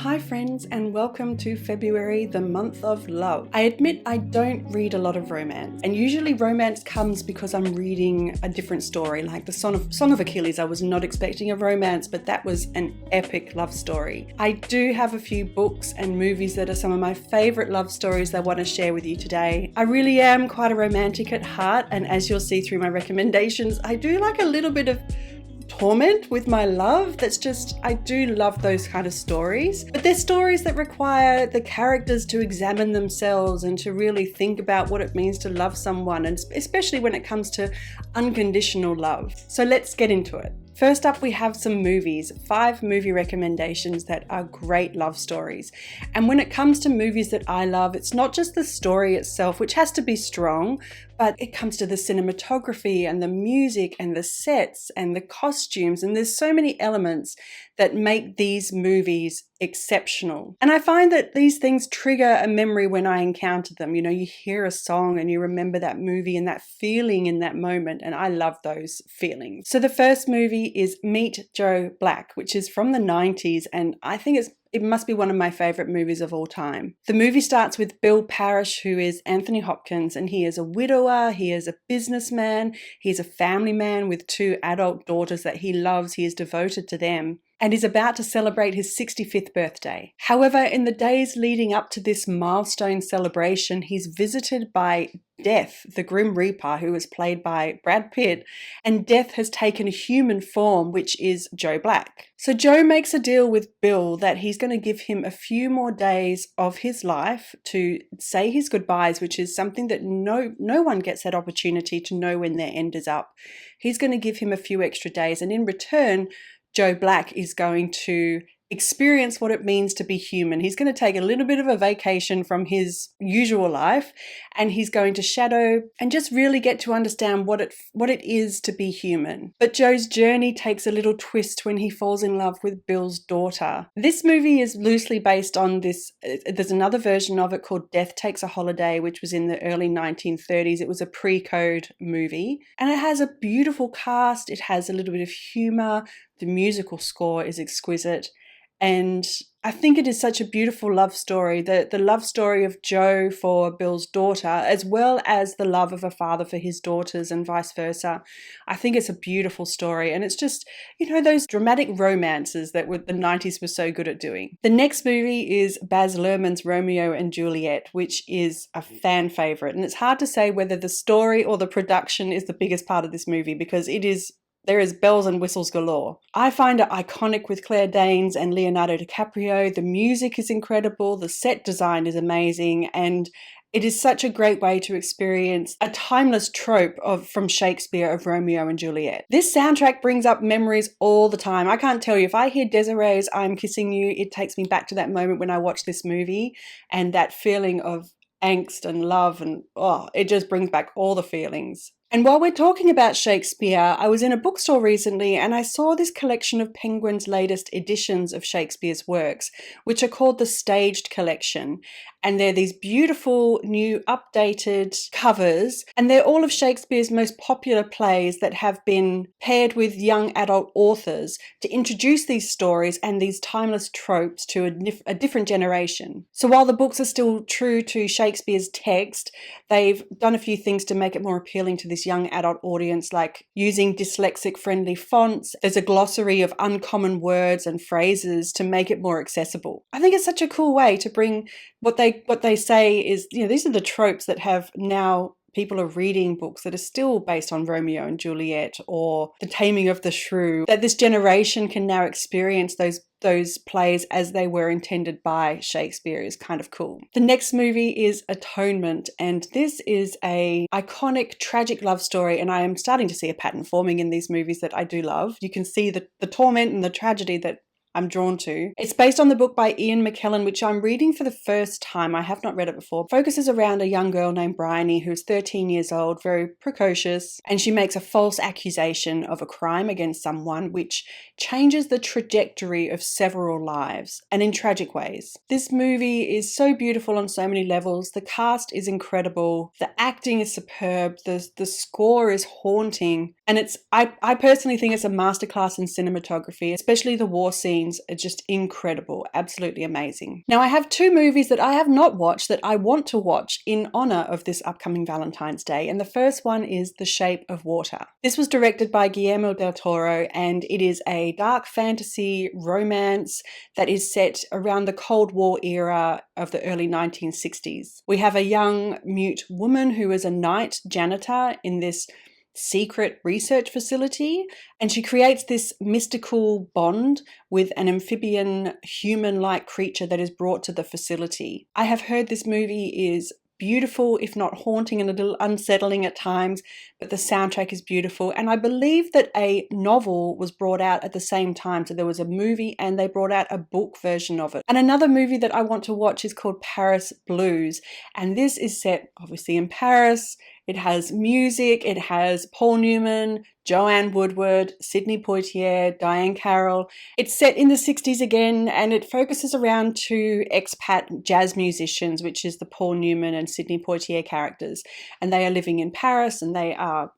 Hi friends, and welcome to February, the month of love. I admit I don't read a lot of romance, and usually romance comes because I'm reading a different story, like the Song of Achilles. I was not expecting a romance, but that was an epic love story. I do have a few books and movies that are some of my favourite love stories that I want to share with you today. I really am quite a romantic at heart, and as you'll see through my recommendations, I do like a little bit of torment with my love. I do love those kind of stories, but they're stories that require the characters to examine themselves and to really think about what it means to love someone, and especially when it comes to unconditional love. So let's get into it. First up, we have some movies, 5 movie recommendations that are great love stories. And when it comes to movies that I love, it's not just the story itself, which has to be strong, but it comes to the cinematography and the music and the sets and the costumes. And there's so many elements that make these movies exceptional. And I find that these things trigger a memory when I encounter them. You know, you hear a song and you remember that movie and that feeling in that moment. And I love those feelings. So the first movie is Meet Joe Black, which is from the 90s. And I think it must be one of my favorite movies of all time. The movie starts with Bill Parrish, who is Anthony Hopkins, and he is a widower, he is a businessman, he's a family man with 2 adult daughters that he loves, he is devoted to them, and is about to celebrate his 65th birthday. However, in the days leading up to this milestone celebration, he's visited by Death, the Grim Reaper, who is played by Brad Pitt, and Death has taken a human form, which is Joe Black. So Joe makes a deal with Bill that he's going to give him a few more days of his life to say his goodbyes, which is something that no one gets that opportunity to know when their end is up. He's going to give him a few extra days, and in return, Joe Black is going to experience what it means to be human. He's going to take a little bit of a vacation from his usual life, and he's going to shadow and just really get to understand what it is to be human. But Joe's journey takes a little twist when he falls in love with Bill's daughter. This movie is loosely based on this. There's another version of it called Death Takes a Holiday, which was in the early 1930s. It was a pre-code movie, and it has a beautiful cast. It has a little bit of humor. The musical score is exquisite. And I think it is such a beautiful love story, the love story of Joe for Bill's daughter, as well as the love of a father for his daughters and vice versa. I think it's a beautiful story. And it's just, those dramatic romances that the 90s were so good at doing. The next movie is Baz Luhrmann's Romeo and Juliet, which is a fan favorite. And it's hard to say whether the story or the production is the biggest part of this movie, because there is bells and whistles galore. I find it iconic with Claire Danes and Leonardo DiCaprio. The music is incredible, the set design is amazing, and it is such a great way to experience a timeless trope from Shakespeare of Romeo and Juliet. This soundtrack brings up memories all the time. I can't tell you, if I hear Desiree's I'm Kissing You, it takes me back to that moment when I watched this movie, and that feeling of angst and love, and it just brings back all the feelings. And while we're talking about Shakespeare, I was in a bookstore recently and I saw this collection of Penguin's latest editions of Shakespeare's works, which are called the Staged Collection. And they're these beautiful, new, updated covers. And they're all of Shakespeare's most popular plays that have been paired with young adult authors to introduce these stories and these timeless tropes to a different generation. So while the books are still true to Shakespeare's text, they've done a few things to make it more appealing to this young adult audience, like using dyslexic-friendly fonts. There's a glossary of uncommon words and phrases to make it more accessible. I think it's such a cool way to bring what they say is, these are the tropes that have now people are reading books that are still based on Romeo and Juliet or The Taming of the Shrew, that this generation can now experience those plays as they were intended by Shakespeare is kind of cool. The next movie is Atonement, and this is a iconic tragic love story, and I am starting to see a pattern forming in these movies that I do love. You can see the torment and the tragedy that I'm drawn to. It's based on the book by Ian McKellen, which I'm reading for the first time. I have not read it before. Focuses around a young girl named Bryony who's 13 years old, very precocious, and she makes a false accusation of a crime against someone which changes the trajectory of several lives, and in tragic ways. This movie is so beautiful on so many levels. The cast is incredible. The acting is superb. The score is haunting. And I personally think it's a masterclass in cinematography, especially the war scenes are just incredible, absolutely amazing. Now, I have two movies that I have not watched that I want to watch in honor of this upcoming Valentine's Day. And the first one is The Shape of Water. This was directed by Guillermo del Toro, and it is a dark fantasy romance that is set around the Cold War era of the early 1960s. We have a young mute woman who is a night janitor in this secret research facility, and she creates this mystical bond with an amphibian human-like creature that is brought to the facility. I have heard this movie is beautiful, if not haunting and a little unsettling at times, but the soundtrack is beautiful. And I believe that a novel was brought out at the same time. So there was a movie and they brought out a book version of it. And another movie that I want to watch is called Paris Blues. And this is set obviously in Paris. It has music, it has Paul Newman, Joanne Woodward, Sidney Poitier, Diane Carroll. It's set in the 60s again, and it focuses around two expat jazz musicians, which is the Paul Newman and Sidney Poitier characters. And they are living in Paris, and they are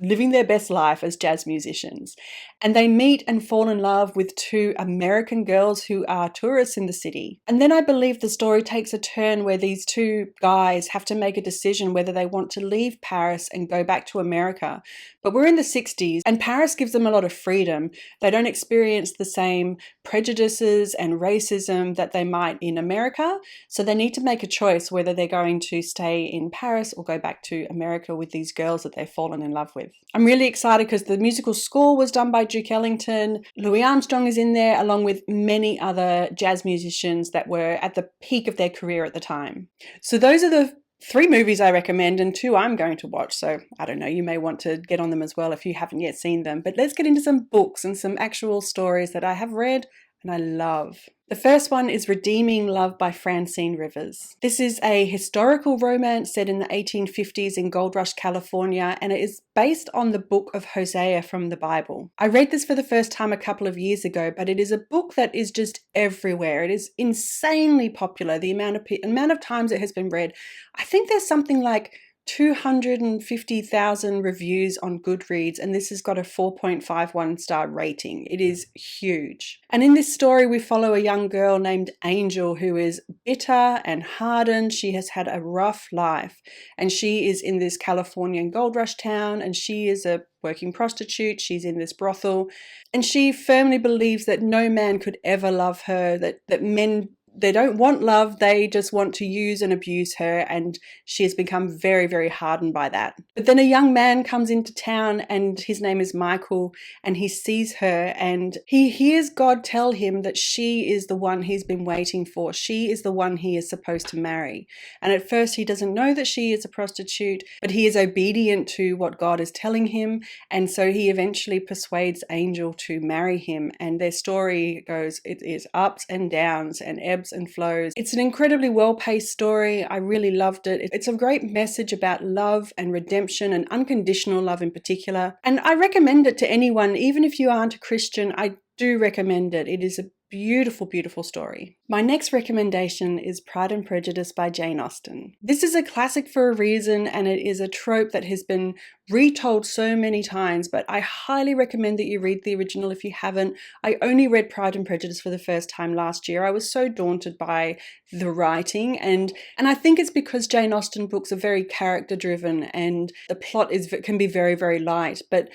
living their best life as jazz musicians. And they meet and fall in love with two American girls who are tourists in the city. And then I believe the story takes a turn where these two guys have to make a decision whether they want to leave Paris and go back to America. But we're in the 60s, and Paris gives them a lot of freedom. They don't experience the same prejudices and racism that they might in America. So they need to make a choice whether they're going to stay in Paris or go back to America with these girls that they've fallen in love with. I'm really excited because the musical score was done by Duke Ellington. Louis Armstrong is in there, along with many other jazz musicians that were at the peak of their career at the time. So those are the 3 movies I recommend, and 2 I'm going to watch. So I don't know, you may want to get on them as well if you haven't yet seen them. But let's get into some books and some actual stories that I have read and I love. The first one is Redeeming Love by Francine Rivers. This is a historical romance set in the 1850s in Gold Rush, California, and it is based on the book of Hosea from the Bible. I read this for the first time a couple of years ago, but it is a book that is just everywhere. It is insanely popular, the amount of times it has been read. I think there's something like 250,000 reviews on Goodreads, and this has got a 4.51 star rating. It is huge. And in this story, we follow a young girl named Angel who is bitter and hardened. She has had a rough life, and she is in this Californian gold rush town, and she is a working prostitute. She's in this brothel, and she firmly believes that no man could ever love her, that men, they don't want love, they just want to use and abuse her, and she has become very, very hardened by that. But then a young man comes into town, and his name is Michael, and he sees her and he hears God tell him that she is the one he's been waiting for. She is the one he is supposed to marry. And at first he doesn't know that she is a prostitute, but he is obedient to what God is telling him, and so he eventually persuades Angel to marry him. And their story goes, it is ups and downs and ebbs and flows. It's an incredibly well-paced story. I really loved it. It's a great message about love and redemption and unconditional love in particular. And I recommend it to anyone, even if you aren't a Christian. I do recommend it. It is a beautiful, beautiful story. My next recommendation is Pride and Prejudice by Jane Austen. This is a classic for a reason, and it is a trope that has been retold so many times, but I highly recommend that you read the original if you haven't. I only read Pride and Prejudice for the first time last year. I was so daunted by the writing, and I think it's because Jane Austen books are very character driven and the plot can be very, very light, but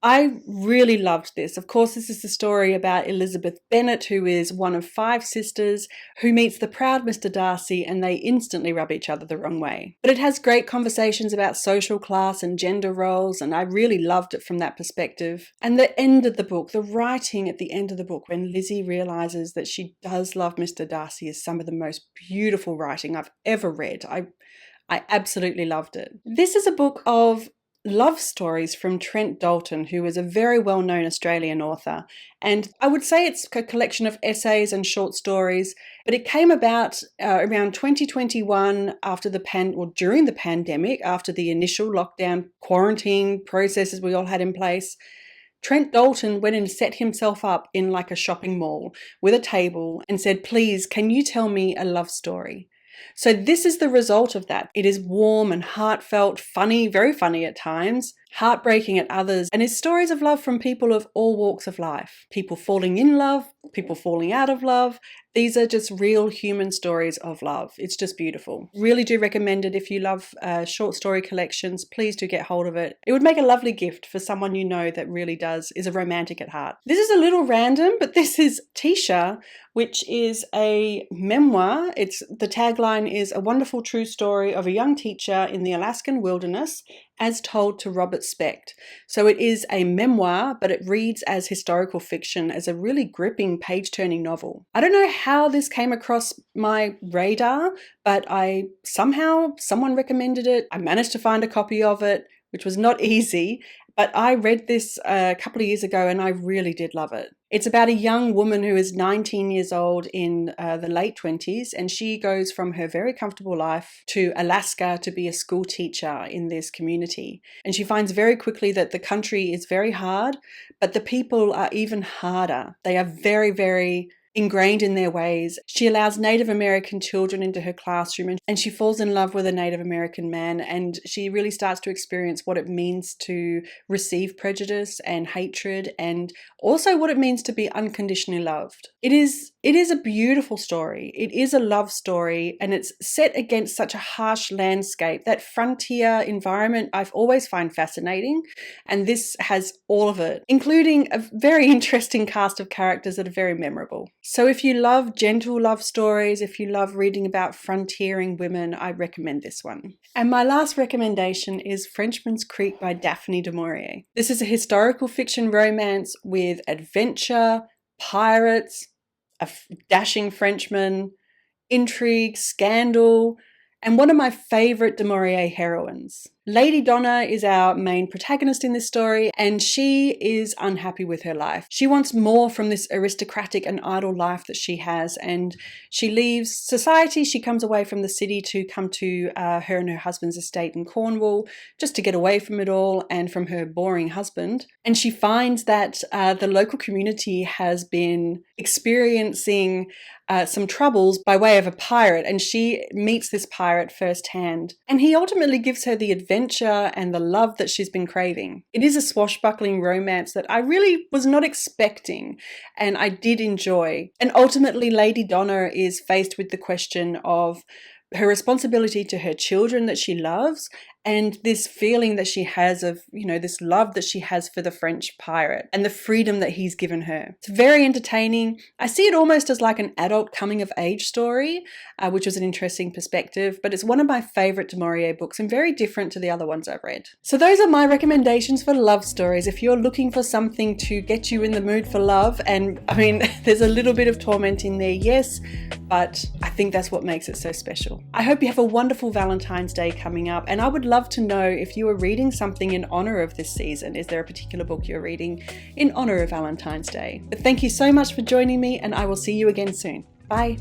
I really loved this. Of course, this is the story about Elizabeth Bennet, who is one of 5 sisters, who meets the proud Mr. Darcy, and they instantly rub each other the wrong way. But it has great conversations about social class and gender roles, and I really loved it from that perspective. And the end of the book, the writing at the end of the book, when Lizzie realizes that she does love Mr. Darcy, is some of the most beautiful writing I've ever read. I absolutely loved it. This is a book of love stories from Trent Dalton, who is a very well-known Australian author. And I would say it's a collection of essays and short stories, but it came about around 2021 during the pandemic, after the initial lockdown quarantine processes we all had in place. Trent Dalton went and set himself up in like a shopping mall with a table and said, "Please, can you tell me a love story?" So this is the result of that. It is warm and heartfelt, funny, very funny at times. heartbreaking at others, and is stories of love from people of all walks of life. People falling in love, people falling out of love. These are just real human stories of love. It's just beautiful. Really do recommend it. If you love short story collections, please do get hold of it. It would make a lovely gift for someone you know that really is a romantic at heart. This is a little random, but this is Tisha, which is a memoir. The tagline is a wonderful true story of a young teacher in the Alaskan wilderness as told to Robert Specht. So it is a memoir, but it reads as historical fiction, as a really gripping page-turning novel. I don't know how this came across my radar, but someone recommended it. I managed to find a copy of it, which was not easy, but I read this a couple of years ago and I really did love it. It's about a young woman who is 19 years old in the late 20s, and she goes from her very comfortable life to Alaska to be a school teacher in this community. And she finds very quickly that the country is very hard, but the people are even harder. They are very, very ingrained in their ways. She allows Native American children into her classroom, and she falls in love with a Native American man, and she really starts to experience what it means to receive prejudice and hatred, and also what it means to be unconditionally loved. It is a beautiful story. It is a love story, and it's set against such a harsh landscape. That frontier environment I've always find fascinating, and this has all of it, including a very interesting cast of characters that are very memorable. So if you love gentle love stories, if you love reading about frontiering women, I recommend this one. And my last recommendation is Frenchman's Creek by Daphne du Maurier. This is a historical fiction romance with adventure, pirates, a dashing Frenchman, intrigue, scandal, and one of my favourite du Maurier heroines. Lady Donna is our main protagonist in this story, and she is unhappy with her life. She wants more from this aristocratic and idle life that she has, and she leaves society. She comes away from the city to come to her and her husband's estate in Cornwall, just to get away from it all and from her boring husband. And she finds that the local community has been experiencing some troubles by way of a pirate, and she meets this pirate firsthand. And he ultimately gives her the adventure and the love that she's been craving. It is a swashbuckling romance that I really was not expecting, and I did enjoy. And ultimately, Lady Donna is faced with the question of her responsibility to her children that she loves, and this feeling that she has of, this love that she has for the French pirate and the freedom that he's given her. It's very entertaining. I see it almost as like an adult coming of age story, which was an interesting perspective, but it's one of my favorite du Maurier books and very different to the other ones I've read. So those are my recommendations for love stories. If you're looking for something to get you in the mood for love, and there's a little bit of torment in there, yes, but I think that's what makes it so special. I hope you have a wonderful Valentine's Day coming up, and I would love to know if you are reading something in honor of this season. Is there a particular book you're reading in honor of Valentine's Day? But thank you so much for joining me, and I will see you again soon. Bye.